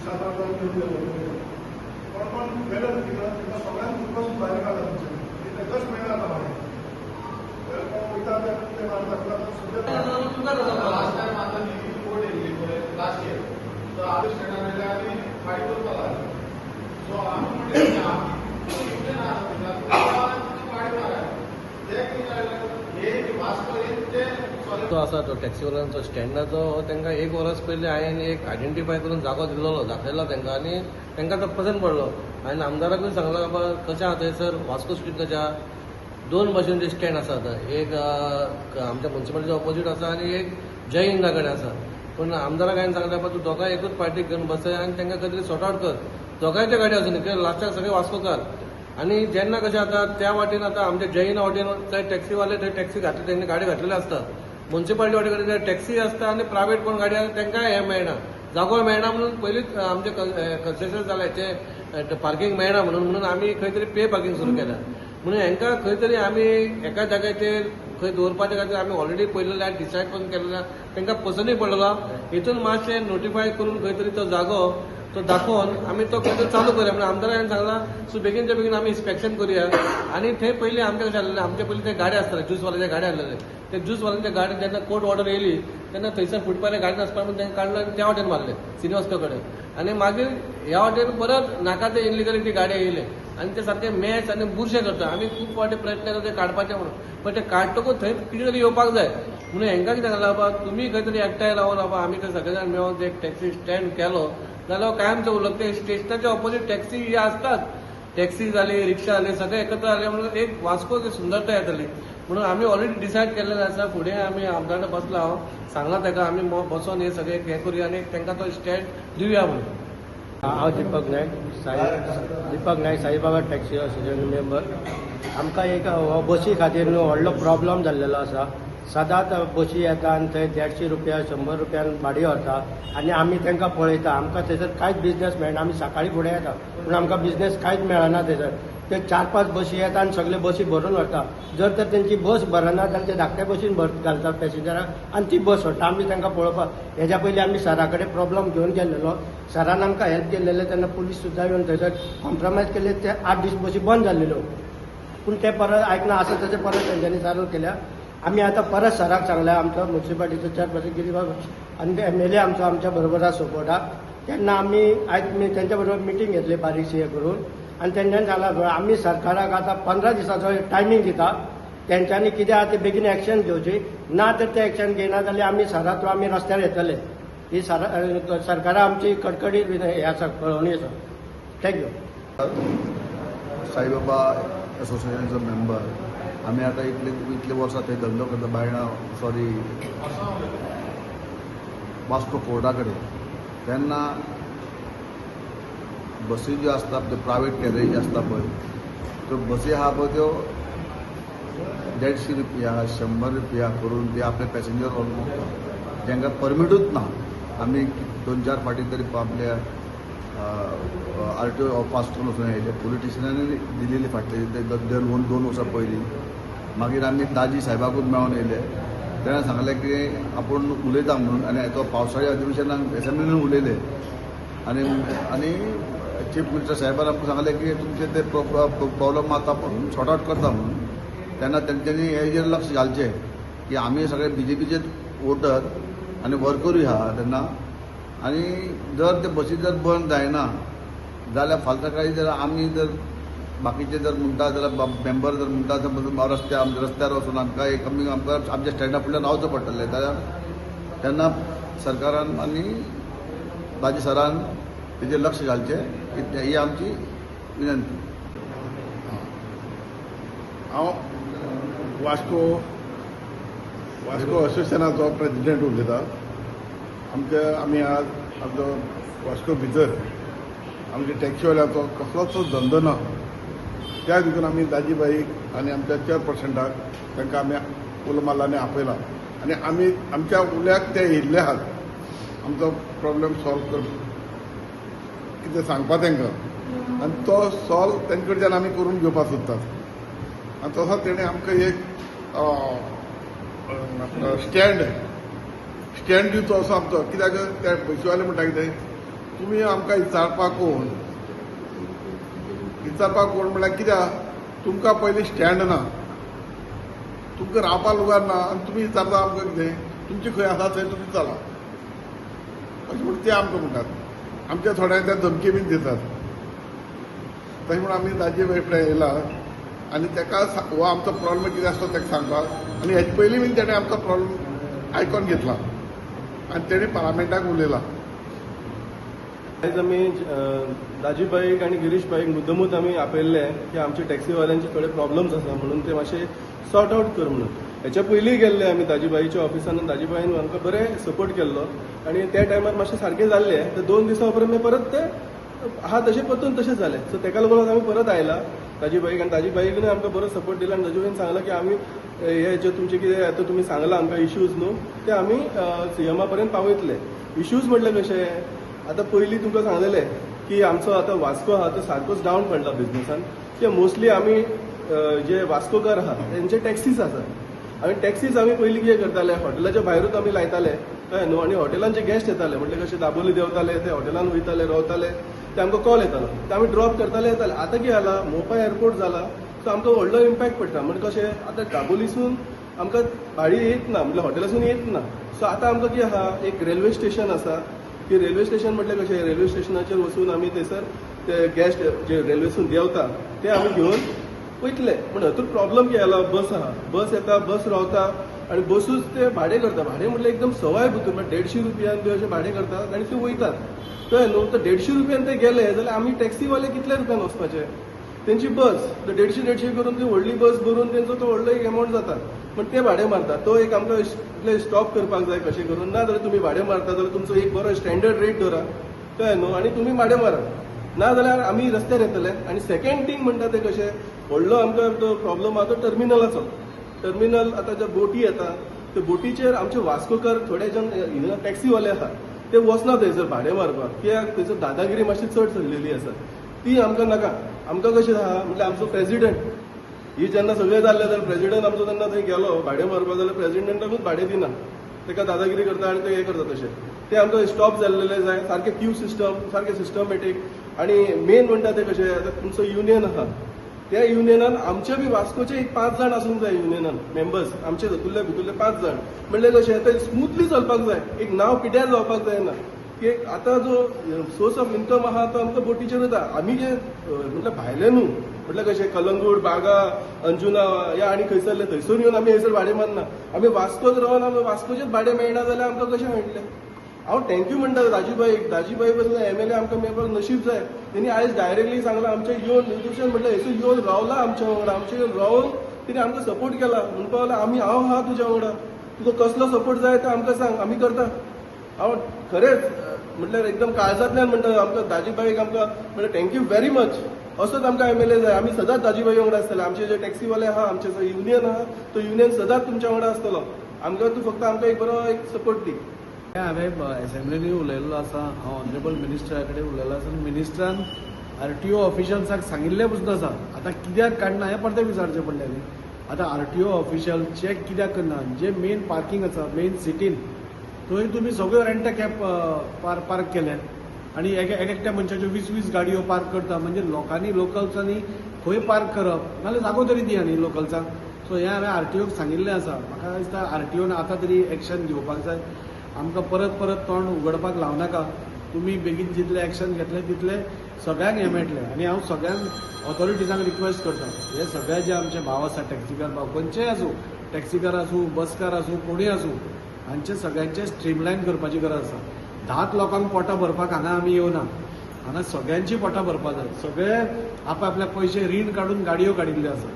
7-8 पण वेळच तिकडं तिथं सगळ्यांना दुःखच बाहेर काढा तिथे कश मिळणार नाही ते लास्ट इयर तर आदेश करणारे आणि फाईट होता तो असा तो टॅक्सीवाल्यांचो स्टँडाचो तांकां 1 वरस पयलीं हांवें एक आयडेंटिफाय करून जागो दिल्लो दाखयलो तांकां आनी तांकां तो पसंत पडलो हांवें आमदाराकूय सांगलो बाबा कशें आहा थंयसर वास्को स्ट्रीट कशें आहा 2 भशेनचे स्टँड आसात एक आमच्या म्युन्सिपालिटीच्या ऑपोजीट आसा आनी एक जय हिंदा कडेन आसा पूण आमदाराक हांवें सांगलें बाबा तूं दोगांय एकूच पार्टीक घेवन बसय आनी तांकां खंय तरी सॉर्ट आवट कर दोगांयच्या गाडी आसूं न्ही कित्याक लास्टाक सगळे वास्कोकार आनी जेन्ना कशें जाता त्या वाटेन आतां आमच्या जय हिंदा वाटेन थंय टॅक्सीवाले थंय टॅक्सी घातली तेंनी गाडी घातलेली आसता म्युन्सिपालिटी वाटे कडेन टॅक्सी आसता आनी प्रायवेट कोण गाडी आसा तांकांय हें मेळना जागो मेळना म्हणून पयलींच आमचे कन्सेशन जाला हेचे पार्किंग मेळना म्हणून आमी खंय तरी पे पार्किंग सुरू केल्या म्हणून हांकां खंय तरी आमी एका जाग्याचेर खंय दवरपाच्या खातीर आमी ऑलरेडी पयलेले आनी डिसायड करून केलेला तांकां पसंतूय पडलेलो हितून मातशें नोटिफाय करून खंय तरी तो जागो तो दाखोवन आमी तो खंय तरी चालू करूया म्हणून आमदारान सांगला सो बेगीनच्या बेगीन आमी इन्स्पेक्शन करूया आनी थंय पयलीं आमचे कशें आसलेलें आमचे पयलीं ते गाडी आसताले ज्यूसवाल्याचे गाडी आसलेले ते ज्यूसवाल्यांच्या गाडी जेन्ना कोर्ट ऑर्डर येयली तेन्ना थंयसर फुटपाच्या गाडी नासपा म्हणून तांकां काडलो आनी त्या वाटेन मारले श्रीनिवासको कडेन आनी मागीर ह्या वाटेन परत नाका ते इनलिगलिटी गाडी येयले आनी ते सारखे मॅच आनी बुरशे करता आमी खूब फावटी प्रयत्न करता ते काडपाचे म्हणून पण ते काडटकूच थंय कितें तरी येवपाक जाय म्हणून हांकां कितें सांगलां बाबा तुमी खंय तरी एकठांय रावन बाबा आमी ते सगळे जाण मेळोन एक टॅक्सी स्टँड केलो जाल्यार कायमचो उरलो ते स्टेशनाच्या ऑपोजीट टॅक्सी ही आसतात टॅक्सी जाली रिक्षा जाली सगळे एकत्र जाले म्हणून एक वास्को सुंदरता येतली म्हणून आमी ऑलरेडी डिसायड केल्लें आसा फुडें आमी आमदारा बसला हांव सांगला ताका आमी बसोन हे सगळे हें करुया आनी तांकां तो स्टँड दिवया म्हणून हांव दीपक नायक साईबाबा टॅक्सी असोसिएशन मेंबर आमकां एक बसी खातीर न्हू व्हडलो प्रॉब्लम जाल्लेलो आसा सदांच बसी येता आनी थंय 150 रुपया 100 रुपयान भाडी व्हरता आनी आमी तांकां पळयता आमकां थंयसर कांयच बिजनेस मेळना आमी सकाळीं फुडें येता पूण आमकां बिजनेस कांयच मेळना थंयसर ते 4-5 बसी येता आनी सगळे बसी भरून व्हरता जर तर तेंची बस भरना जाल्यार ते धाकट्या बसीन घालतात पॅसेंजराक आनी ती बस व्हरता आमी तांकां पळोवपाक हेज्या पयलीं आमी सरा कडेन प्रॉब्लम घेवन गेल्लेलो सरान आमकां हेल्प केल्लेले तेन्ना पुलीस सुद्दां येवन थंयसर कॉम्प्रमायज केले ते 8 दीस बसी बंद जाल्लेल्यो पूण ते परत आयकना आसा तशें परत तेंच्यांनी चालू केल्या आमी आतां परत सराक सांगल्या आमचो म्युन्सिपालिटीचो चेअरपर्सन गिरीबाब आनी MLA आमचो आमच्या बरोबर आसा सपोर्टाक तेन्ना आमी आयज तेंच्या बरोबर मिटींग घेतली बारीकशी हें करून आनी तेंच्यांनी सांगलां आमी सरकाराक आतां 15 दिसाचो टायमींग दिता तेंच्यांनी कितें आहा तें बेगीन एक्शन घेवची ना तर ते एक्शन घेयना जाल्यार आमी सरा थ्रू आमी रस्त्यार येतले ही सरकारा आमची कडकडीत हें आसा कळवणी आसा थँक्यू साईबाबा असोसिएशनचो मेंबर आमी आतां इतले वर्सां थंय धंदो करता बायणा सॉरी वास्को कोर्टा कडेन तेन्ना बसी ज्यो आसता त्यो प्रायवेट कॅरेज आसता पळय त्यो बसी आहा पळय त्यो 150 रुपया 100 रुपया करून ते आपले पॅसेंजर व्हरून तांकां परमिटूच ना आमी 2-4 फावटी तरी आपल्या RTO पास करून वचून येयले पोलिटिशनांनी दिलेली फाटली 2 वर्सां पयलीं मागीर आमी दाजी साहेबाकूच मेळोन येयले तेणें सांगलें की आपूण उलयता म्हणून आनी तो पावसाळी अधिवेशनाक एसेंब्लीन उलयले आनी चीफ मिनिस्टर साहेबान आमकां सांगलें की तुमचे ते प्रॉब्लम आतां आपूण सॉर्ट आवट करता म्हणून तेन्ना तेंच्यांनी हेजेर लक्ष घालचें की आमी सगळे BJPचे वोटर आनी वर्करूय आहा तेन्ना आनी जर ते बसी जर बंद जायना जाल्यार फाल्यां काळी जर आमी जर बाकीचे जर म्हणटा जाल्यार मेंबर जर म्हणटा जाल्यार रस्त्यार वचून आमकां आमच्या स्टँडा फुडल्यान रावचो पडटलें जाल्यार तेन्ना सरकारान आनी दाजी सरान तेजेर लक्ष घालचें ही आमची विनंती. हांव वास्को असोसिएशनाचो प्रेसिडेंट उलयतां आमी आज आमचो वास्को भितर आमच्या टॅक्सीवाल्याचो कसलोच धंदो ना त्या देखून आमी दाजीबाईक आनी आमच्या चेअरपर्सनाक तांकां आमी उलमालांनी आपयला आनी आमी आमच्या उल्याक ते येयल्ले आहात आमचो प्रॉब्लेम सॉल्व कर कितें सांगपा तांकां आनी तो सॉल्व तेंचे कडच्यान आमी करून घेवपाक सोदतात आनी तसोच तेणें आमकां एक स्टँड दिवचो असो आमचो कित्याक ते पयशेवाले म्हणटा कितें तुमी आमकां विचारपाक कोण म्हळ्यार कित्याक तुमकां पयलीं स्टँड ना, तुमकां रावपा लुगार ना आनी तुमी विचारता आमकां कितें तुमची खंय आसा थंय तुमी चला अशें म्हणून ते आमकां म्हणटात. आमच्या थोड्यांक त्या धमकी बीन दितात. तशें म्हणून आमी दाजी बाय फुडें येयला आनी ताका हो आमचो प्रॉब्लम कितें आसता ताका सांगपाक आनी हेजे पयलीं बीन तेणें आमचो प्रॉब्लम आयकून घेतला आनी तेणें पार्लमेंटाक उलयला. आयज आमी दाजीबाईक आनी गिरीशबाईक मुद्दमूच आमी आपयल्ले की आमचे टॅक्सीवाल्यांचे थोडे प्रॉब्लम्स आसा म्हणून ते मातशे सॉर्ट आउट कर म्हणून. हेच्या पयलीं गेल्ले आमी दाजीबाईच्या ऑफिसान आनी दाजीबाईन आमकां बरें सपोर्ट केल्लो आनी त्या टायमार मातशें सारकें जाल्लें. ते 2 दिसां उपरांत मागीर परत ते आहा तशें परतून तशें जालें. सो ताका लागून आमी परत आयला दाजीबाईक आनी दाजीबाईकूय आमकां बरो सपोर्ट दिला आनी दाजीबाईन सांगला की आमी हे जे तुमचे कितें आतां तुमी सांगला आमकां इश्यूज न्हू ते आमी सीएमा पर्यंत पावयतले. इश्यूज म्हटल्यार कशें आतां पयलीं तुमकां सांगलेलें की आमचो आतां वास्को आहा तो सारकोच डावन पडला बिझनसान की मोस्टली आमी जे वास्कोकार आहा तेंचे टॅक्सीज आसा आनी टॅक्सीज आमी पयलीं कितें करताले हॉटेलाच्या भायरूच आमी लायताले कळ्ळें न्हू आनी हॉटेलांचे गेस्ट येताले म्हणजे कशें दाबोली देंवताले ते हॉटेलान वयताले रावताले ते आमकां कॉल येतालो ते आमी ड्रॉप करताले येताले. आतां कितें जाला मोपा एअरपोर्ट जाला सो आमकां व्हडलो इम्पॅक्ट पडटा म्हणजे कशें आतां दाबोलीसून आमकां भाडी येत ना म्हणजे हॉटेलासून येत ना. सो आतां आमकां कितें आहा एक रेल्वे स्टेशन आसा की रेल्वे स्टेशन म्हटल्यार कशें रेल्वे स्टेशनाचेर वचून आमी थंयसर ते गेस्ट जे रेल्वेसून देंवता ते आमी घेवन वयतले. पूण हातूंत प्रॉब्लम कितें जाला बस आहा बस येता बस रावता आनी बसूच ते भाडें करता. भाडें म्हटल्यार एकदम सवाय भितर म्हणजे 150 रुपयान बी अशें भाडें करतात आनी ते वयतात कळ्ळें न्हू. तर 150 रुपयान ते गेले जाल्यार आमी टॅक्सीवाले कितल्या रुपयान वचपाचे तेंची बस 150 करून ती व्हडली बस भरून तेंचो तो व्हडलो एक एमावंट जाता पण ते भाडें मारतात. तो एक आमकां इतलें स्टॉप करपाक जाय कशें करून ना जाल्यार तुमी भाडें मारता जाल्यार तुमचो एक बरो स्टँडर्ड रेट धरा कळ्ळें न्हू आनी तुमी भाडें मारा ना जाल्यार आमी रस्त्यार येतले. आनी सेकंड थिंग म्हणटा ते कशें व्हडलो आमकां तो प्रॉब्लम आहा तो टर्मिनलाचो. टर्मिनल आतां ज्या बोटी येता त्या बोटीचेर आमचे वास्कोकार थोडे जण टॅक्सीवाले आहा ते वचना थंयसर भाडें मारपाक कित्याक थंयसर दादागिरी मातशी चड चल्लेली आसा ती आमकां नाका. आमकां कशें आहा म्हटल्यार आमचो प्रेसिडेंट ही जेन्ना सगळें जाल्लें जाल्यार प्रेसिडेंट आमचो जेन्ना थंय गेलो भाडें मारपाक जाल्यार प्रेसिडेंटाकूच भाडें दिना ताका दादागिरी करता आनी ते हें करता तशें. ते आमकां स्टॉप जाल्लेले जाय सारकें क्यू सिस्टम सारकें सिस्टमॅटीक आनी मेन म्हणटा ते कशें आतां तुमचो युनियन आहा त्या युनियनान आमचे बी वास्कोचे एक 5 जाण आसूंक जाय युनियनान मेंबर्स आमचे भितरले 5 जाण म्हणल्यार कशें ते स्मुथली चलपाक जाय. एक नांव पिड्यार जावपाक जायना की आतां जो सोर्स ऑफ इन्कम आहा तो आमकां बोटीचेर येता. आमी जे म्हटल्यार भायले न्हू म्हटल्यार कशें कलंगूट बागा अंजुना या आनी खंयसरले थंयसून येवन आमी हयसर भाडें मारना. आमी वास्कोच रावन आमी वास्कोचेच भाडें मेळना जाल्यार आमकां कशें मेळटलें. हांव थँक्यू म्हणटा दाजीबाई बसला एमएलए आमकां मेळपाक नशीब जाय. तेणी आयज डायरेक्टली सांगलां आमचे येवन न्यूट्रिशन म्हटल्यार हयसर येवन रावला आमच्या वांगडा आमचे येवन रावन तिणें आमकां सपोर्ट केला. म्हणपाक लागला आमी हांव आहा तुज्या वांगडा तुका कसलो सपोर्ट जाय तो आमकां सांग आमी करता. हांव खरेंच म्हटल्यार एकदम काळजांतल्यान म्हणटा आमकां दाजीबाईक आमकां म्हटल्यार थँक्यू व्हेरी मच. असोच आमकां एमएलए जाय. आमी सदांच दाजीबाई वांगडा आसतले. आमचे जे टॅक्सीवाले आहा आमचे जो युनियन आहा तो युनियन सदांच तुमच्या वांगडा आसतलो. आमकां तूं फक्त आमकां एक बरो एक सपोर्ट दी. हांवें एसेंब्लीनी उलयल्लो आसा हांव ऑनरेबल मिनिस्टरा कडेन उलयल्लो आसा आनी मिनिस्ट्रान RTO ऑफिशल्साक सांगिल्लें पसून आसा. आतां कित्याक काडना हें परतें विचारचें पडलें न्ही. आतां RTO ऑफिशल चॅक कित्याक करना जे मेन पार्किंग आसा मेन सिटीन थंय तुमी सगळ्यो रेंटा कॅब पार्क केले आनी एकट्या मनशाच्यो 20 गाडयो पार्क करता म्हणजे लोकांनी लोकल्सांनी खंय पार्क करप नाल्यार जागो तरी दिया न्ही लोकल्सांक. सो हें हांवें RTOक सांगिल्लें आसा. म्हाका दिसता RTOन आतां तरी एक्शन घेवपाक जाय. आमकां परत तोंड उगडपाक लावनाका. तुमी बेगीन जितलें एक्शन घेतलें तितलें सगळ्यांक हें मेळटलें. आनी हांव सगळ्यांक ऑथॉरिटीजांक रिक्वेस्ट करता हे सगळे जे आमचे भाव आसा टॅक्सीकार भाव खंयचेय आसूं टॅक्सीकार आसूं बसकार आसूं कोणूय आसूं हांचे सगळ्यांचे स्ट्रीमलायन करपाची गरज आसा. 10 लोकांक पोटां भरपाक हांगा आमी येवना. हांगा सगळ्यांची पोटां भरपाक जाय. सगळे आपआपल्या पयशे रीण काडून गाडयो काडिल्ल्यो आसा.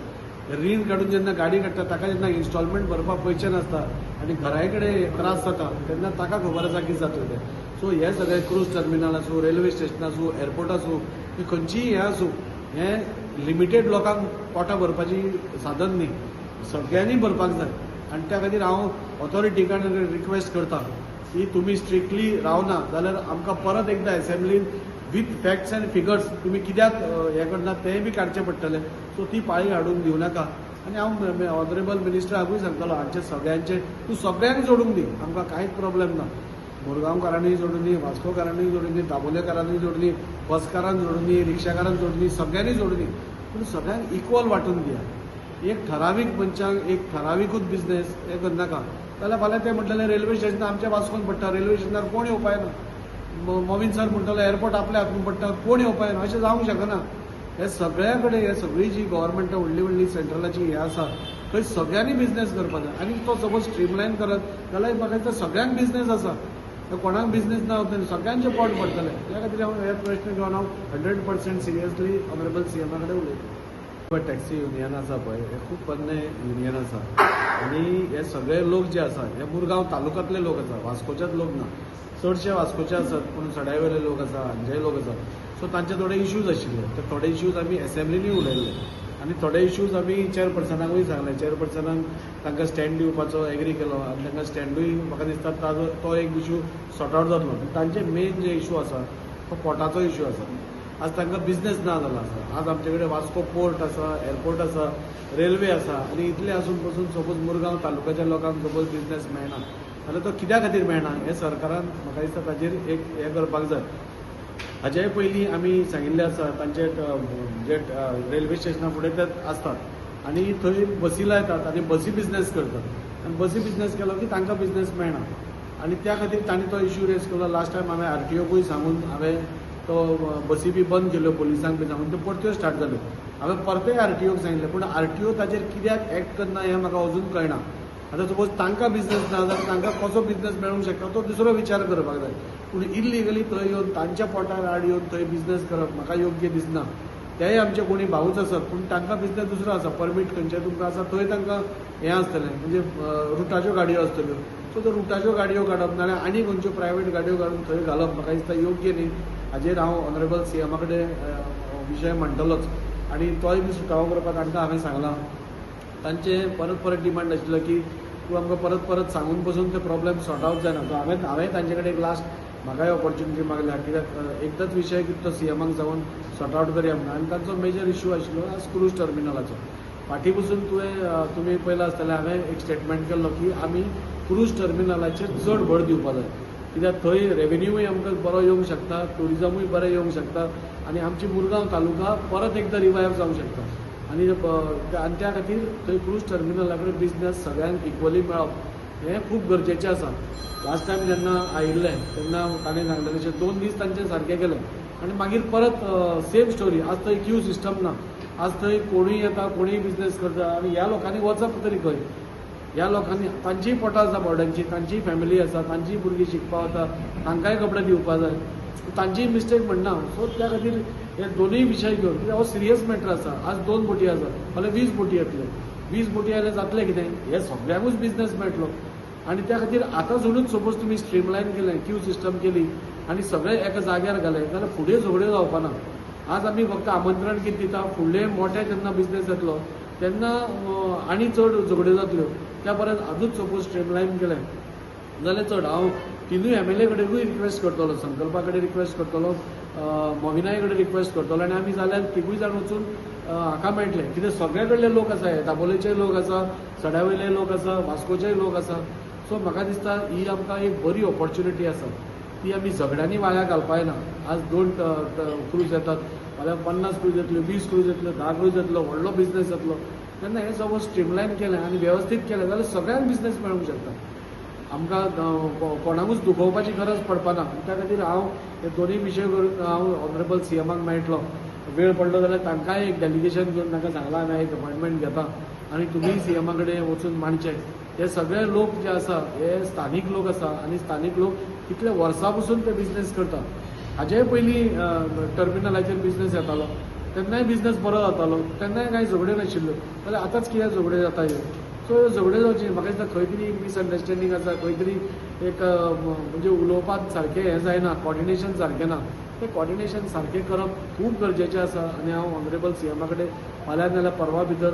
रीण काडून जेन्ना गाडी काडटा ताका जेन्ना इन्स्टॉलमेंट भरपाक पयशे नासता आनी घराय कडेन त्रास जाता तेन्ना ताका खबर आसा कितें जातलें तें. सो हे सगळे क्रूज टर्मिनल आसूं रेल्वे स्टेशन आसूं एअरपोर्ट आसूं खंयचीय हें आसूं हें लिमिटेड लोकांक पोटां भरपाची साधन न्ही सगळ्यांनी भरपाक जाय. आनी त्या खातीर हांव ऑथॉरिटी कडेन रिक्वेस्ट करता की तुमी स्ट्रिक्टली रावना जाल्यार आमकां परत एकदां एसेंब्लीन विथ फॅक्ट्स एंड फिगर्स तुमी कित्याक हें करना तेंय बी काडचें पडटलें. सो ती पाळी हाडून दिवं नाका. आनी हांव ऑनरेबल मिनिस्टराकूय सांगतलो हांचे सगळ्यांचे तूं सगळ्यांक जोडूंक दी आमकां कांयच प्रॉब्लेम ना. मुरगांवकारांनी जोडली, वास्कोकारांनी जोडली, दाबोलेकारांनी जोडली, बसकारांनी जोडली, रिक्षाकारांनी जोडली, सगळ्यांनी जोडली. पूण सगळ्यांक इक्वल वांटून दिया. एक ठरावीक मनशांक एक ठराविकूच बिझनेस हे करनाका जाल्यार फाल्यां ते म्हणटले रेल्वे स्टेशनार आमच्या वास्कोन पडटा, रेल्वे स्टेशनार कोण येवपाक येना. मोविन सर म्हणटलो एअरपोर्ट आपल्या हातून पडटा, कोण येवपाक येना. अशें जावंक शकना. हे सगळ्या कडेन हे सगळी जी गव्हर्मेंट व्हडली व्हडली सेंट्रलाची हे आसा थंय सगळ्यांनी बिझनेस करपाक जाय. आनी तो सपोज स्ट्रीमलायन करत जाल्यार म्हाका दिसता सगळ्यांक बिझनेस आसा. कोणाक बिझनेस ना सगळ्यांचे पोट पडटले. त्या खातीर हांव हे प्रश्न घेवन हांव 100% सिरियसली ऑनरेबल सीएमा कडेन उलयतां. टॅक्सी युनियन आसा पळय हे खूब पोरणे युनियन आसा आनी हे सगळे लोक जे आसा हे मुरगांव तालुक्यांतले लोक आसा, वास्कोच्याच लोक ना. चडशे वास्कोचे आसात पूण सड्यावेले लोक आसा, हांगचे लोक आसा. सो तांचे थोडे इश्यूज आशिल्ले. ते थोडे इश्यूज आमी असेंब्लीनी उलयल्ले आनी थोडे इश्यूज आमी चेअरपर्सनाकूय सांगले. चेअरपर्सनान तांकां स्टँड दिवपाचो एग्री केलो आनी तांकां स्टँडूय म्हाका दिसता ताजो तो एक इश्यू सॉर्ट आवट जातलो. तांचे मेन जे इश्यू आसा तो पोटाचो इश्यू आसा. आज तांकां बिझनेस ना जालो आसा. आज आमचे कडेन वास्को पोर्ट आसा, एअरपोर्ट आसा, रेल्वे आसा आनी इतले आसून पसून सपोज मुरगांव तालुक्याच्या लोकांक सपोज बिझनेस मेळना जाल्यार तो कित्या खातीर मेळना हे सरकारान म्हाका दिसता ताजेर एक हे करपाक जाय. हाचे पयलीं आमी सांगिल्लें आसा तांचे जे रेल्वे स्टेशना फुडें ते आसतात आनी थंय बसी लायतात आनी बसी बिझनेस करतात आनी बसी बिझनेस केलो की तांकां बिझनेस मेळना आनी त्या खातीर तांणी तो इश्यू रेज केलो. लास्ट टायम हांवें आरटीओकूय सांगून हांवें तो बसी बी बंद केल्यो पोलिसांक बी सांगून त्यो परत्यो स्टार्ट जाल्यो. हांवें परतेय आरटीओक सांगिल्लें पूण आरटीओ ताजेर कित्याक एक्ट करना हें म्हाका अजून कळना. आतां सपोज तांकां बिझनेस ना जाल्यार तांकां कसो बिझनेस मेळूंक शकता तो दुसरो विचार करपाक जाय. पूण इल्लिगली थंय येवन तांच्या पोटार आड येवन थंय बिझनेस करप म्हाका योग्य दिसना. तेय आमचे कोणी भाऊच आसात पूण तांकां बिझनेस दुसरो आसा. परमीट खंयचे तुमकां आसा थंय तांकां हें आसतलें म्हणजे रुटाच्यो गाडयो आसतल्यो. सो त्यो रुटाच्यो गाडयो काडप नाल्यार आनी खंयच्यो प्रायवेट गाडयो काडून थंय घालप म्हाका दिसता योग्य न्ही. हाजेर हांव ऑनरेबल सीएमा कडेन विशय म्हणटलोच आनी तोय बी सुटावो करपाक तांकां हांवें सांगलां. तांचे परत परत डिमांड आशिल्लो की तूं आमकां परत परत सांगून पसून ते प्रॉब्लेम सॉर्ट आवट जायना. सो हांवें तांचे कडेन एक लास्ट म्हाकाय ऑपॉर्च्युनिटी मागल्या कित्याक एकदाच विशय कितें तो सीएमाक जावन सॉर्ट आवट करया म्हणून. आनी तांचो मेजर इश्यू आशिल्लो आज क्रूज टर्मिनलाचो. फाटीं पसून तुमी पळयलां आसतलें हांवें एक स्टेटमेंट केल्लो की आमी क्रूज टर्मिनलाचेर चड भर दिवपाक जाय. कित्याक थंय रेवेन्यूय आमकां बरो येवंक शकता, टुरिजमूय बरें येवंक शकता आनी आमची मुरगांव तालुका परत एकदां रिवायव जावंक शकता. आनी त्या खातीर थंय क्रूज टर्मिनला कडेन बिझनेस सगळ्यांक इक्वली मेळप हें खूब गरजेचें आसा. लास्ट टायम जेन्ना आयिल्ले तेन्ना ताणें सांगलें तशें 2 दीस तांचें सारकें केलें आनी मागीर परत सेम स्टोरी. आज थंय क्यू सिस्टम ना. आज थंय कोणूय येता कोणूय बिझनेस करता आनी ह्या लोकांनी वचप तरी खंय. ह्या लोकांनी तांचीय पोटां आसा बोर्डांची, तांचीय फॅमिली आसा, तांचीय भुरगीं शिकपाक वता, तांकांय कपडे दिवपाक जाय. तांचीय मिस्टेक म्हणना. सो त्या खातीर हे दोनूय विशय घेवन कित्याक हो सिरियस मॅटर आसा. आज 2 बोटी आसा फाल्यां 20 बोटी येतल्यो. 20 बोटी आयल्यार जातलें कितें. हे सगळ्यांकूच बिझनेस मेळटलो आनी त्या खातीर आतां सोडून सपोज तुमी स्ट्रीमलायन केलें, क्यू सिस्टम केली आनी सगळे एका जाग्यार घाले जाल्यार फुडें झगड्यो जावपाना. आज आमी फक्त आमंत्रण कितें दिता फुडले मोठे जेन्ना बिझनेस येतलो तेन्ना आनी चड झगड्यो जातल्यो. त्या परस आजूच सपोज स्ट्रीमलायन केलें जाल्यार चड. हांव तिनूय MLA कडेनूय रिक्वेस्ट करतलो, संकल्पा कडेन रिक्वेस्ट करतलो, मोविनाय कडेन रिक्वेस्ट करतलो आनी आमी जाल्यार तिगूय जाण वचून हाका मेळटले. कित्याक सगळे कडले लोक आसा, दाबोलेचे लोक आसा, सड्यावयले लोक आसा, वास्कोचेय लोक आसा. सो म्हाका दिसता ही आमकां एक बरी ऑपॉर्च्युनिटी आसा ती आमी झगड्यांनी वाया घालपाक जायना. आज 2 क्रूज येतात फाल्यां 50 क्रूज येतल्यो, 20 क्रूज येतल्यो, 10 क्रूज येतलो, व्हडलो बिझनेस येतलो. तेन्ना हें सपोज स्ट्रीमलायन केलें आनी वेवस्थीत केलें जाल्यार सगळ्यांक बिझनेस मेळूंक शकता. आमकां कोणाकूच दुखोवपाची गरज पडपाना. त्या खातीर हांव हे दोनूय विशय करून हांव ऑनरेबल सीएमाक मेळटलो. वेळ पडलो जाल्यार तांकांय एक डेलिगेशन घेवन तांकां सांगलां हांवें एक अपॉयंटमेंट घेता आनी तुमीय सीएमा कडेन वचून मांडचे. हे सगळे लोक जे आसा हे स्थानीक लोक आसा आनी स्थानीक लोक कितले वर्सां पसून ते बिझनेस करता. हाजेय पयलीं टर्मिनलाचेर बिझनेस येतालो तेन्नाय बिझनेस बरो जातालो, तेन्नाय कांय झगड्यो नाशिल्ल्यो. जाल्यार आतांच कित्याक झगड्यो जाता ह्यो. सो ह्यो झगड्यो जावची म्हाका दिसता खंय तरी मिसअंडरस्टँडींग आसा, खंय तरी एक म्हणजे उलोवपाक सारकें हें जायना, कॉर्डिनेशन सारकें ना. तें कॉर्डिनेशन सारकें करप खूब गरजेचें आसा आनी हांव ऑनरेबल सीएमा कडेन फाल्यां नाल्यार परवा भितर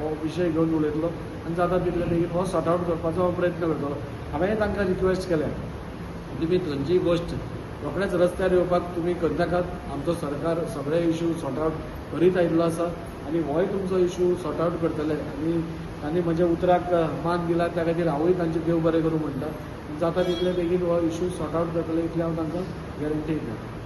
हो विशय घेवन उलयतलो आनी जाता तितले बेगीन हो सॉर्ट आवट करपाचो हांव प्रयत्न करतलो. हांवें तांकां रिक्वेस्ट केल्या तुमी खंयचीय गोश्ट रोखडेच रस्त्यार येवपाक तुमी करनाकात. आमचो सरकार सगळे इश्यू सॉर्ट आवट करीत आयिल्लो आसा आनी होय तुमचो इश्यू सॉर्ट आवट करतले. आनी तांणी म्हज्या उतराक मान दिला त्या खातीर हांवूय तांचे देव बरें करूं म्हणटा. जाता तितले बेगीन हो इश्यू सॉर्ट आवट जातलो इतलें हांव तांकां गॅरंटी दिता.